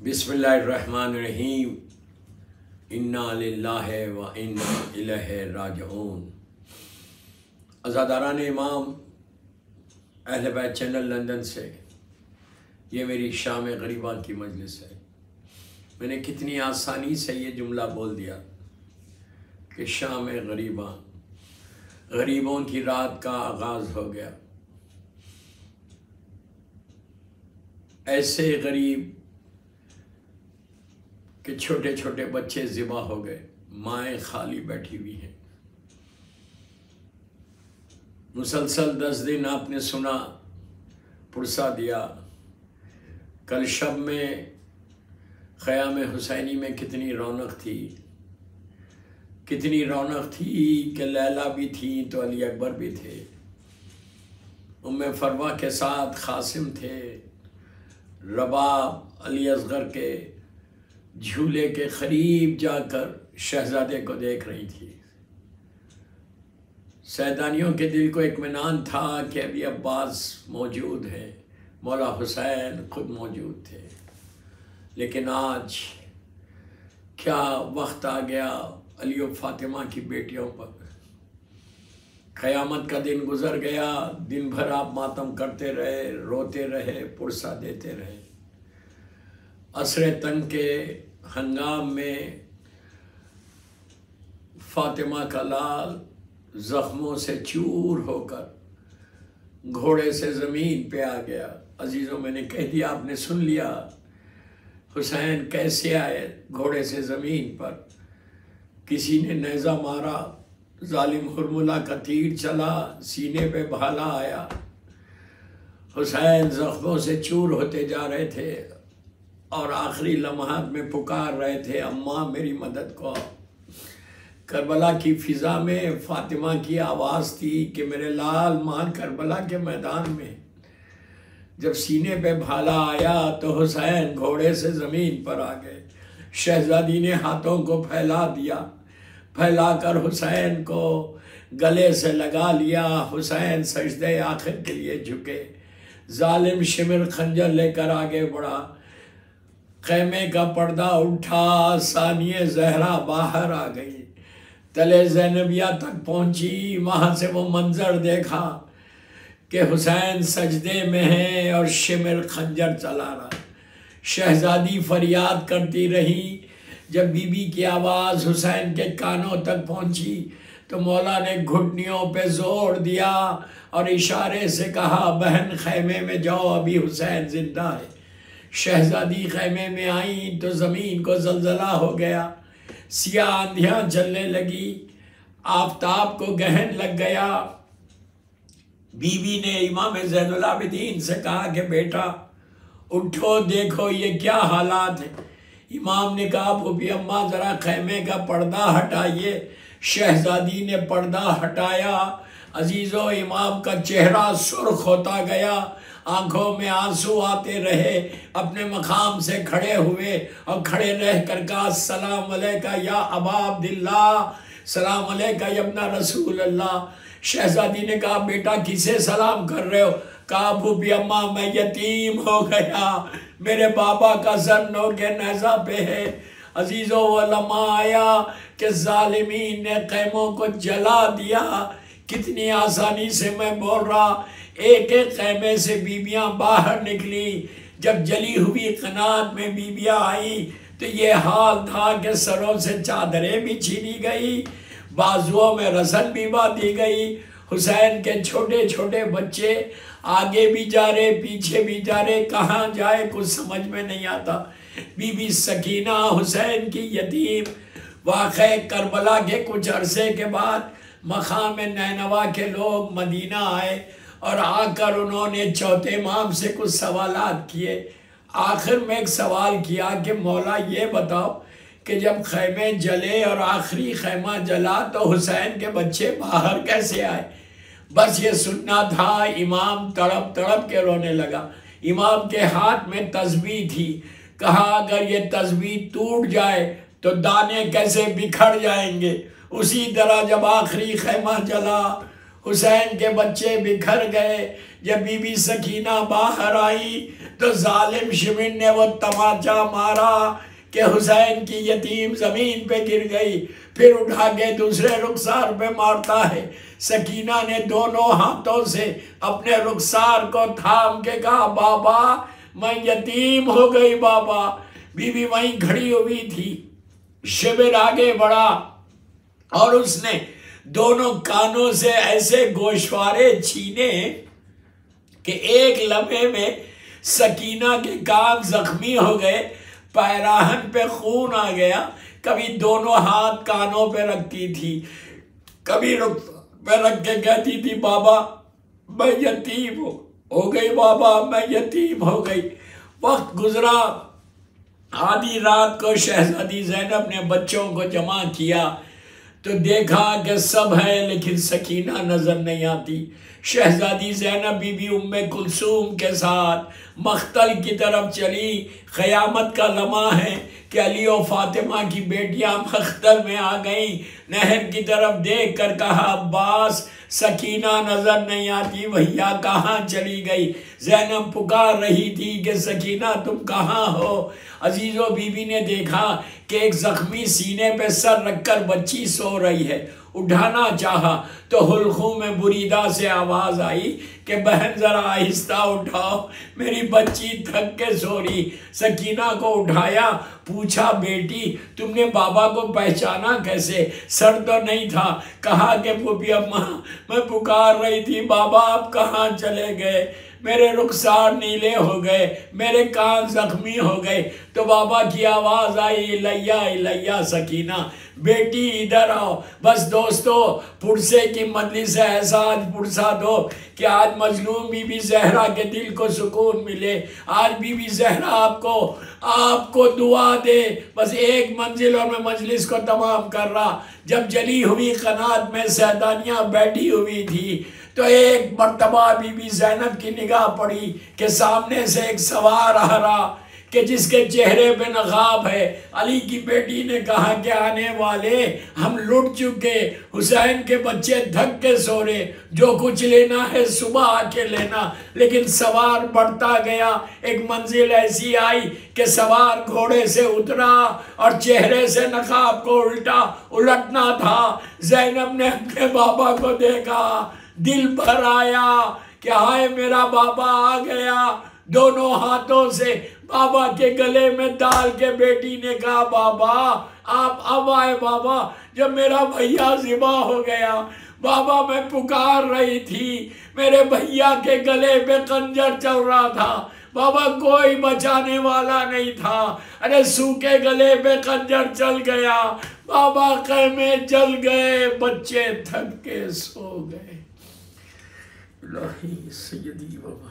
بسم اللہ الرحمن الرحیم انا للہ و انا الیہ راجعون۔ عزاداران امام اہل بیت چینل لندن سے یہ میری شام غریباں کی مجلس ہے۔ میں نے کتنی آسانی سے یہ جملہ بول دیا کہ شام غریباں، غریبوں کی رات کا آغاز ہو گیا۔ ایسے غریب کہ چھوٹے چھوٹے بچے ذبح ہو گئے، مائیں خالی بیٹھی ہوئی ہیں۔ مسلسل 10 دن آپ نے سنا، پرسہ دیا۔ کل شب میں خیام حسینی میں کتنی رونق تھی، کتنی رونق تھی کہ لیلہ بھی تھی تو علی اکبر بھی تھے، ام فروہ کے ساتھ قاسم تھے، رباب علی اصغر کے جھولے کے قریب جا کر شہزادے کو دیکھ رہی تھی۔ سیدانیوں کے دل کو اطمینان تھا کہ ابھی عباس موجود ہے، مولا حسین خود موجود تھے۔ لیکن آج کیا وقت آ گیا علی و فاطمہ کی بیٹیوں پر۔ قیامت کا دن گزر گیا، دن بھر آپ ماتم کرتے رہے، روتے رہے، پرسہ دیتے رہے۔ عصر تنگ کے ہنگام میں فاطمہ کا لال زخموں سے چور ہو کر گھوڑے سے زمین پہ آ گیا۔ عزیزوں، میں نے کہہ دیا، آپ نے سن لیا، حسین کیسے آئے گھوڑے سے زمین پر؟ کسی نے نیزہ مارا، ظالم ہرملہ کا تیر چلا، سینے پہ بھالا آیا۔ حسین زخموں سے چور ہوتے جا رہے تھے اور آخری لمحات میں پکار رہے تھے، اماں میری مدد کو۔ کربلا کی فضا میں فاطمہ کی آواز تھی کہ میرے لال ماں کربلا کے میدان میں۔ جب سینے پہ بھالا آیا تو حسین گھوڑے سے زمین پر آ گئے۔ شہزادی نے ہاتھوں کو پھیلا دیا، پھیلا کر حسین کو گلے سے لگا لیا۔ حسین سجدے آخر کے لیے جھکے۔ ظالم شمر خنجر لے کر آگے بڑھا، خیمے کا پردہ اٹھا، ثانیہ زہرا باہر آ گئی، تلے زینبیہ تک پہنچی۔ وہاں سے وہ منظر دیکھا کہ حسین سجدے میں ہے اور شمر خنجر چلا رہا۔ شہزادی فریاد کرتی رہی۔ جب بی بی کی آواز حسین کے کانوں تک پہنچی تو مولا نے گھٹنیوں پہ زور دیا اور اشارے سے کہا، بہن خیمے میں جاؤ، ابھی حسین زندہ ہے۔ شہزادی خیمے میں آئیں تو زمین کو زلزلہ ہو گیا، سیاہ آندھیاں چلنے لگی، آفتاب کو گہن لگ گیا۔ بی بی نے امام زین العابدین سے کہا کہ بیٹا اٹھو، دیکھو یہ کیا حالات ہیں۔ امام نے کہا، پھوپھی اماں ذرا خیمے کا پردہ ہٹائیے۔ شہزادی نے پردہ ہٹایا۔ عزیزو، امام کا چہرہ سرخ ہوتا گیا، آنکھوں میں آنسو آتے رہے۔ اپنے مقام سے کھڑے ہوئے اور کھڑے رہ کر کہا، السلام علیکہ یا ابا عبداللہ، سلام علیکہ یا ابن رسول اللہ۔ شہزادی نے کہا، بیٹا کسے سلام کر رہے ہو؟ کہا، پھوپھی اماں میں یتیم ہو گیا، میرے بابا کا سر نو کے نیزہ پہ ہے۔ عزیزو، وہ لمحہ آیا کہ ظالمین نے خیموں کو جلا دیا۔ کتنی آسانی سے میں بول رہا، ایک ایک خیمے سے بیویاں باہر نکلی۔ جب جلی ہوئی قنات میں بیویاں آئیں تو یہ حال تھا کہ سروں سے چادریں بھی چھینی گئی، بازوؤں میں رسن بھی باندھی گئی۔ حسین کے چھوٹے چھوٹے بچے آگے بھی جا رہے، پیچھے بھی جا رہے، کہاں جائے کچھ سمجھ میں نہیں آتا۔ بی بی سکینہ حسین کی یتیم۔ واقعہ کربلا کے کچھ عرصے کے بعد مقام نینوا کے لوگ مدینہ آئے اور آ کر انہوں نے چوتھے امام سے کچھ سوالات کیے۔ آخر میں ایک سوال کیا کہ مولا یہ بتاؤ کہ جب خیمے جلے اور آخری خیمہ جلا تو حسین کے بچے باہر کیسے آئے؟ بس یہ سننا تھا۔ امام تڑپ تڑپ کے رونے لگا۔ امام کے ہاتھ میں تسبیح تھی۔ کہا، اگر یہ تسبیح ٹوٹ جائے تو دانے کیسے بکھر جائیں گے؟ اسی طرح جب آخری خیمہ جلا، حسین کے بچے بکھر گئے۔ جب بی بی سکینہ باہر آئی تو ظالم شمن نے وہ تماچا مارا کہ حسین کی یتیم زمین پہ گر گئی، پھر اٹھا کے دوسرے رخسار پہ مارتا ہے۔ سکینہ نے دونوں ہاتھوں سے اپنے رخسار کو تھام کے کہا بابا میں یتیم ہو گئی بابا۔ بی بی وہیں کھڑی ہوئی تھی، شبر آگے بڑھا اور اس نے دونوں کانوں سے ایسے گوشوارے چھینے کہ ایک لمحے میں سکینہ کے کان زخمی ہو گئے، پیراہن پہ خون آ گیا۔ کبھی دونوں ہاتھ کانوں پہ رکھتی تھی، کبھی پہ رکھ کے کہتی تھی بابا میں یتیم ہو گئی، بابا میں یتیم ہو گئی۔ وقت گزرا، آدھی رات کو شہزادی زینب نے بچوں کو جمع کیا تو دیکھا کہ سب ہیں لیکن سکینہ نظر نہیں آتی۔ شہزادی زینب بی بی ام کلثوم کے ساتھ مقتل کی طرف چلی۔ قیامت کا لمحہ ہے کہ علی و فاطمہ کی بیٹیاں مقتل میں آ گئیں۔ نہر کی طرف دیکھ کر کہا عباس سکینہ نظر نہیں آتی، بھیا کہاں چلی گئی؟ زینب پکار رہی تھی کہ سکینہ تم کہاں ہو؟ عزیزو بی بی نے دیکھا کہ ایک زخمی سینے پہ سر رکھ کر بچی سو رہی ہے، اٹھانا چاہا تو حلقوں میں بریدہ سے آواز آئی کہ بہن ذرا آہستہ اٹھاؤ، میری بچی تھک کے سو رہی۔ سکینہ کو اٹھایا، پوچھا بیٹی تم نے بابا کو پہچانا کیسے؟ سر تو نہیں تھا۔ کہا کہ پھوپھی اماں میں پکار رہی تھی بابا آپ کہاں چلے گئے؟ میرے رخسار نیلے ہو گئے، میرے کان زخمی ہو گئے تو بابا کی آواز آئی الیہ الیہ سکینہ بیٹی ادھر آؤ۔ بس دوستو پرسے کی مجلس ہے، ایسا آج پرسا دو کہ آج مظلوم بی بی زہرا کے دل کو سکون ملے۔ آج بی بی زہرا آپ کو دعا دے۔ بس ایک منزل اور میں مجلس کو تمام کر رہا، جب جلی ہوئی قنات میں سیدانیاں بیٹھی ہوئی تھی تو ایک مرتبہ بی بی زینب کی نگاہ پڑی کہ سامنے سے ایک سوار آ رہا کہ جس کے چہرے پہ نقاب ہے۔ علی کی بیٹی نے کہا کہ آنے والے ہم لٹ چکے، حسین کے بچے تھک کے سو رہے، جو کچھ لینا ہے صبح آ کے لینا۔ لیکن سوار بڑھتا گیا، ایک منزل ایسی آئی کہ سوار گھوڑے سے اترا اور چہرے سے نقاب کو الٹنا تھا۔ زینب نے اپنے بابا کو دیکھا، دل بھر آیا کہ ہائے میرا بابا آ گیا۔ دونوں ہاتھوں سے بابا کے گلے میں ڈال کے بیٹی نے کہا بابا آپ اب آئے بابا، جب میرا بھیا ذبح ہو گیا۔ بابا میں پکار رہی تھی، میرے بھیا کے گلے پہ خنجر چل رہا تھا، بابا کوئی بچانے والا نہیں تھا۔ ارے سوکھے گلے پہ خنجر چل گیا، بابا خیمے جل گئے، بچے تھک کے سو گئے۔ الہی سیدی بابا